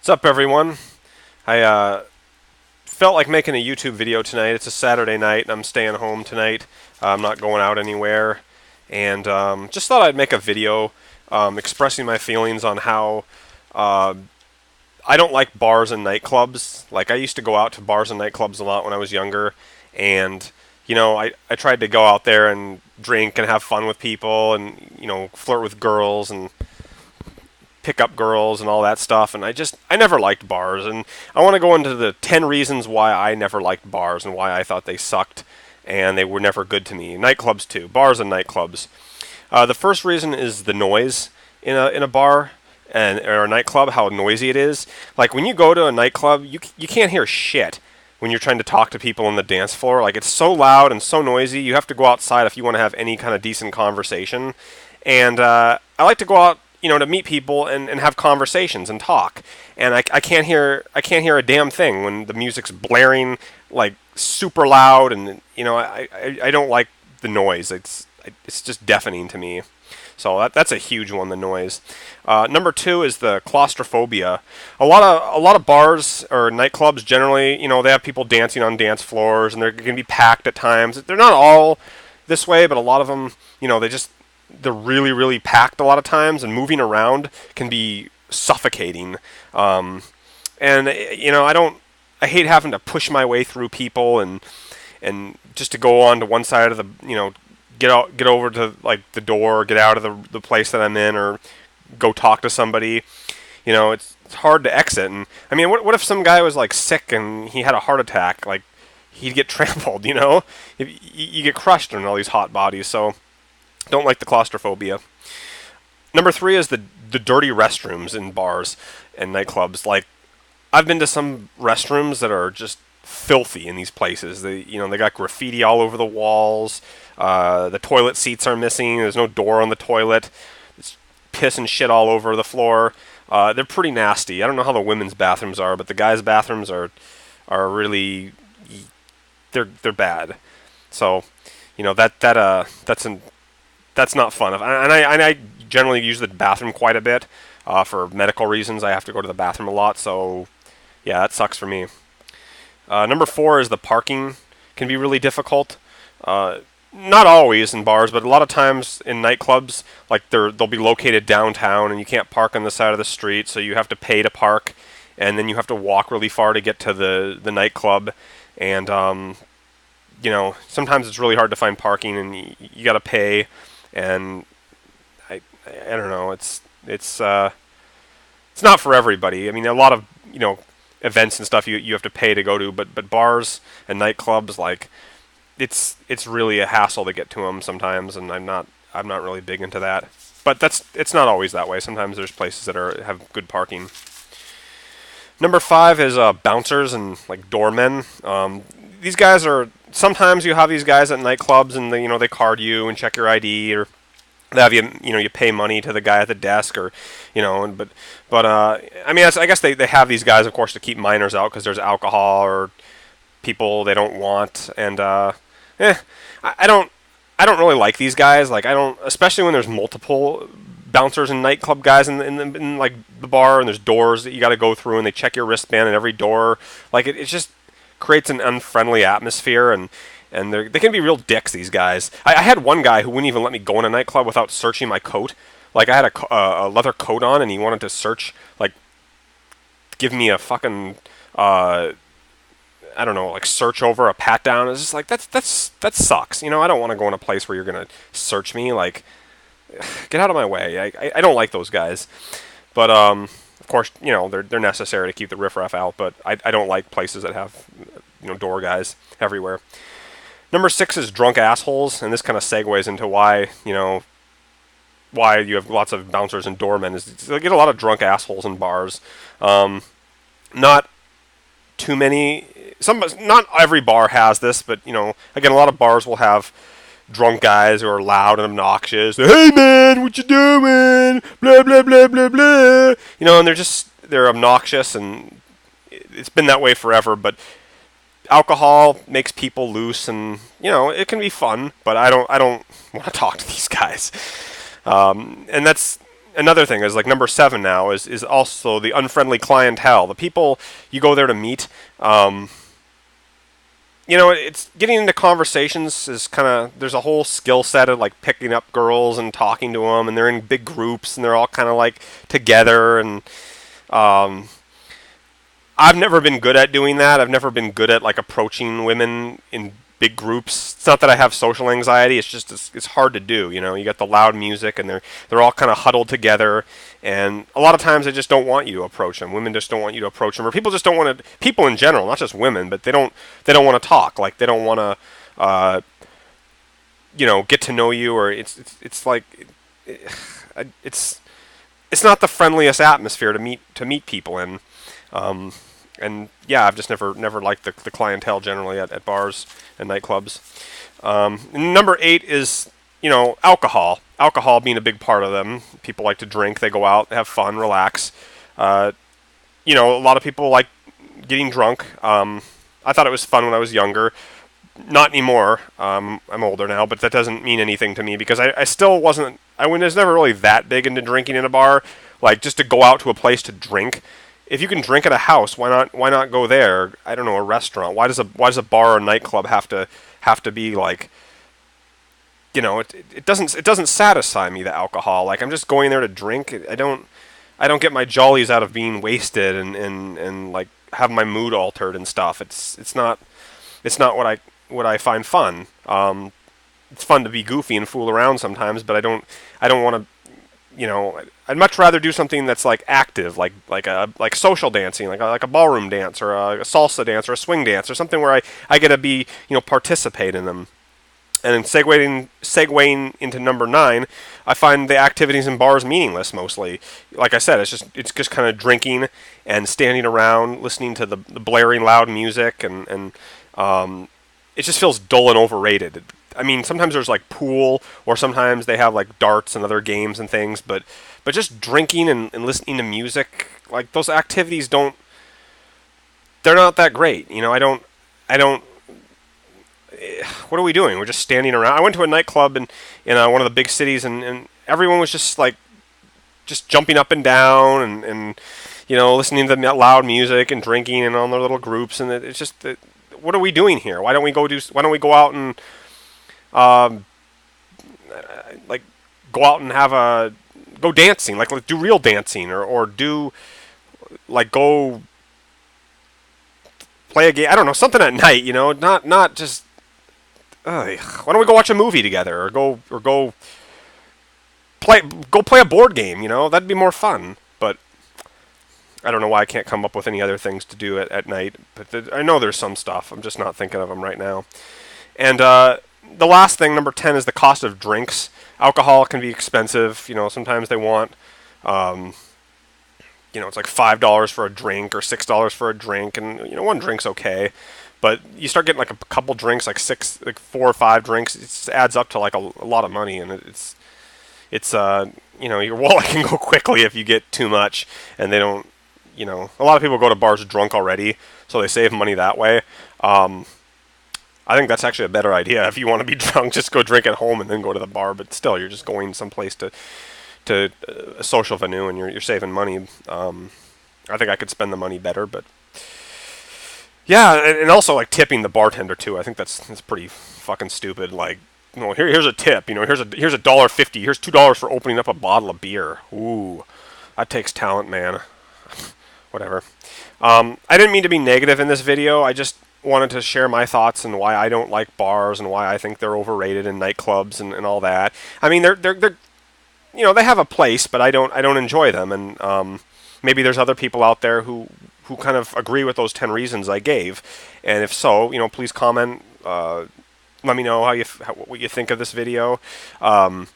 What's up, everyone? I felt like making a YouTube video tonight. It's a Saturday night, and I'm staying home tonight. I'm not going out anywhere, and just thought I'd make a video expressing my feelings on how uh, I don't like bars and nightclubs. Like, I used to go out to bars and nightclubs a lot when I was younger, and I tried to go out there and drink and have fun with people, and flirt with girls and pick up girls and all that stuff, and I never liked bars, and I want to go into the 10 reasons why I never liked bars and why I thought they sucked and they were never good to me. Nightclubs too, bars and nightclubs. The first reason is the noise in a bar and or a nightclub, how noisy it is. Like, when you go to a nightclub, you can't hear shit when you're trying to talk to people on the dance floor. Like, it's so loud and so noisy. You have to go outside if you want to have any kind of decent conversation. And I like to go out, to meet people and have conversations and talk. And I can't hear a damn thing when the music's blaring like super loud, and I don't like the noise. It's just deafening to me. So that's a huge one, the noise. Number two is the claustrophobia. A lot of bars or nightclubs generally, they have people dancing on dance floors, and they're going to be packed at times. They're not all this way, but a lot of them, they're really, really packed a lot of times, and moving around can be suffocating. And I hate having to push my way through people and just to go on to one side of the, get over to like the door, get out of the place that I'm in, or go talk to somebody. It's hard to exit. And I mean, what if some guy was like sick and he had a heart attack? Like, he'd get trampled. If you get crushed in all these hot bodies. So don't like the claustrophobia. Number three is the dirty restrooms in bars and nightclubs. Like, I've been to some restrooms that are just filthy in these places. They got graffiti all over the walls. The toilet seats are missing. There's no door on the toilet. It's piss and shit all over the floor. They're pretty nasty. I don't know how the women's bathrooms are, but the guys' bathrooms are really, they're bad. So, that's not fun. I generally use the bathroom quite a bit for medical reasons. I have to go to the bathroom a lot, so yeah, that sucks for me. Number four is the parking can be really difficult. Not always in bars, but a lot of times in nightclubs, like they'll be located downtown, and you can't park on the side of the street, so you have to pay to park, and then you have to walk really far to get to the nightclub, and sometimes it's really hard to find parking, and you got to pay, and I don't know, it's not for everybody. I mean, a lot of events and stuff you have to pay to go to, but bars and nightclubs, like, it's really a hassle to get to them sometimes, and I'm not really big into that. But it's not always that way. Sometimes there's places that have good parking. Number five is bouncers and like doormen. These guys are, sometimes you have these guys at nightclubs, and they card you and check your ID, or they have you pay money to the guy at the desk, or but I mean, I guess they have these guys, of course, to keep minors out because there's alcohol or people they don't want, and I don't really like these guys. Like, I don't, especially when there's multiple bouncers and nightclub guys in like the bar, and there's doors that you got to go through, and they check your wristband at every door. Like, it just creates an unfriendly atmosphere, and they can be real dicks, these guys. I had one guy who wouldn't even let me go in a nightclub without searching my coat. Like, I had a leather coat on, and he wanted to search, like, give me a fucking I don't know, like, search over, a pat down. It's just like, that sucks. I don't want to go in a place where you're gonna search me. Like, get out of my way. I don't like those guys. But of course, they're necessary to keep the riffraff out. But I don't like places that have door guys everywhere. Number six is drunk assholes, and this kind of segues into why why you have lots of bouncers and doormen. Is they get a lot of drunk assholes in bars. Not too many. Not every bar has this, but again, a lot of bars will have drunk guys who are loud and obnoxious. Hey man, what you doing? Blah blah blah blah blah. And they're obnoxious, and it's been that way forever. But alcohol makes people loose, and it can be fun. But I don't want to talk to these guys. And that's another thing is like number 7 now is also the unfriendly clientele. The people you go there to meet. It's getting into conversations is kind of, there's a whole skill set of like picking up girls and talking to them, and they're in big groups and they're all kind of like together, and um, I've never been good at doing that. I've never been good at like approaching women in big groups. It's not that I have social anxiety. It's just it's hard to do. You got the loud music and they're all kind of huddled together, and a lot of times they just don't want you to approach them. Women just don't want you to approach them, or people just don't want to. People in general, not just women, but they don't want to talk. Like they don't want to get to know you, or it's like it's not the friendliest atmosphere to meet people in. And yeah, I've just never liked the clientele generally at bars and nightclubs. Number 8 is alcohol. Alcohol being a big part of them. People like to drink. They go out, have fun, relax. A lot of people like getting drunk. I thought it was fun when I was younger. Not anymore. I'm older now, but that doesn't mean anything to me because I still wasn't. I was never really that big into drinking in a bar. Like just to go out to a place to drink. If you can drink at a house, why not go there? I don't know, a restaurant. Why does a bar or nightclub have to be like, it doesn't satisfy me, the alcohol. Like I'm just going there to drink. I don't get my jollies out of being wasted and like have my mood altered and stuff. It's not what I find fun. It's fun to be goofy and fool around sometimes, but I don't want to. I'd much rather do something that's like active, like social dancing, like a ballroom dance or a salsa dance or a swing dance or something where I get to be participate in them. And then segueing into number 9, I find the activities in bars meaningless mostly. Like I said, it's just kind of drinking and standing around listening to the blaring loud music, and it just feels dull and overrated. I mean, sometimes there's like pool, or sometimes they have like darts and other games and things, but just drinking and listening to music, like those activities they're not that great. I don't, what are we doing? We're just standing around. I went to a nightclub in one of the big cities, and everyone was just like, just jumping up and down and listening to the loud music and drinking and on their little groups, and it's just, what are we doing here? Why don't we go out and like go out and go dancing, like do real dancing, or do like go play a game. I don't know, something at night. Not just. Why don't we go watch a movie together, or go play a board game? That'd be more fun. But I don't know why I can't come up with any other things to do at night. But I know there's some stuff. I'm just not thinking of them right now. And the last thing, number 10, is the cost of drinks. Alcohol can be expensive. Sometimes they want, it's like $5 for a drink or $6 for a drink, and one drink's okay. But you start getting like a couple drinks, like 4 or 5 drinks, it just adds up to like a lot of money, and it's your wallet can go quickly if you get too much, and they don't, a lot of people go to bars drunk already, so they save money that way. I think that's actually a better idea. If you want to be drunk, just go drink at home and then go to the bar. But still, you're just going someplace to a social venue, and you're saving money. I think I could spend the money better, but yeah, and also like tipping the bartender too. I think that's pretty fucking stupid. Like, here's a tip. Here's $1.50. Here's $2 for opening up a bottle of beer. Ooh, that takes talent, man. Whatever. I didn't mean to be negative in this video. I just wanted to share my thoughts and why I don't like bars and why I think they're overrated, and nightclubs and all that. I mean, they're they have a place, but I don't enjoy them, and maybe there's other people out there who kind of agree with those 10 reasons I gave, and if so, please comment. Let me know what you think of this video, and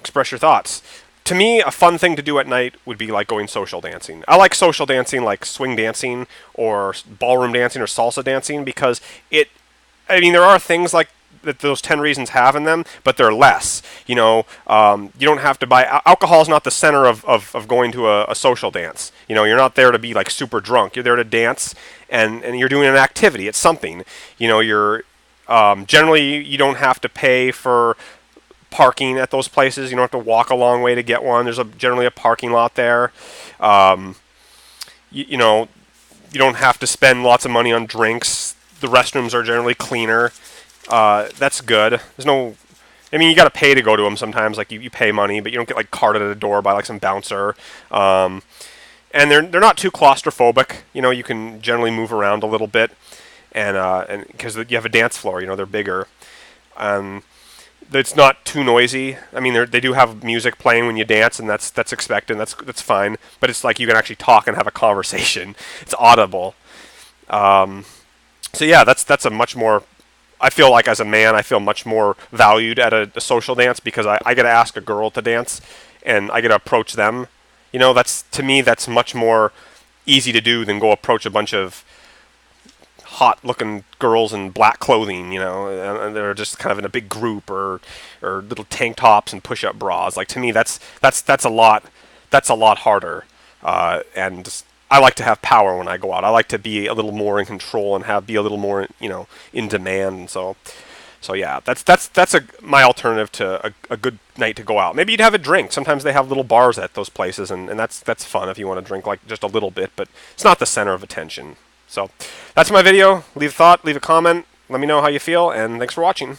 express your thoughts. To me, a fun thing to do at night would be like going social dancing. I like social dancing, like swing dancing or ballroom dancing or salsa dancing, because there are things like that those 10 reasons have in them, but they're less. You don't have to buy. Alcohol is not the center of going to a social dance. You're not there to be like super drunk. You're there to dance, and you're doing an activity. It's something. You're generally, you don't have to pay for parking at those places. You don't have to walk a long way to get one. There's generally a parking lot there. Um, you know, you don't have to spend lots of money on drinks. The restrooms are generally cleaner. That's good. There's no, I mean, you got to pay to go to them sometimes. Like you pay money, but you don't get like carted at the door by like some bouncer. And they're not too claustrophobic. You know, you can generally move around a little bit, and because you have a dance floor, you know, they're bigger. It's not too noisy. I mean, they do have music playing when you dance, and that's expected. That's fine. But it's like you can actually talk and have a conversation. It's audible. So yeah, that's a much more. I feel like as a man, I feel much more valued at a social dance because I get to ask a girl to dance, and I get to approach them. You know, to me that's much more easy to do than go approach a bunch of hot-looking girls in black clothing. You know, and they're just kind of in a big group or little tank tops and push-up bras. Like to me, that's a lot harder. And I like to have power when I go out. I like to be a little more in control and be a little more, you know, in demand. And so yeah, that's my alternative to a good night to go out. Maybe you'd have a drink. Sometimes they have little bars at those places, and that's fun if you want to drink like just a little bit, but it's not the center of attention. So that's my video. Leave a thought, leave a comment, let me know how you feel, and thanks for watching.